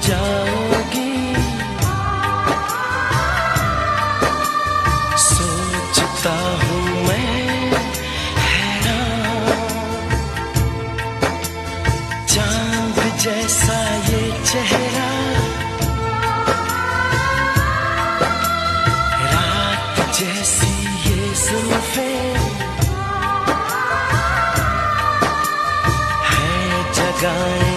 जाओगी। सोचता हूँ मैं हैरान, चांद जैसा ये चेहरा, रात जैसी ये जुल्फें, है जगाए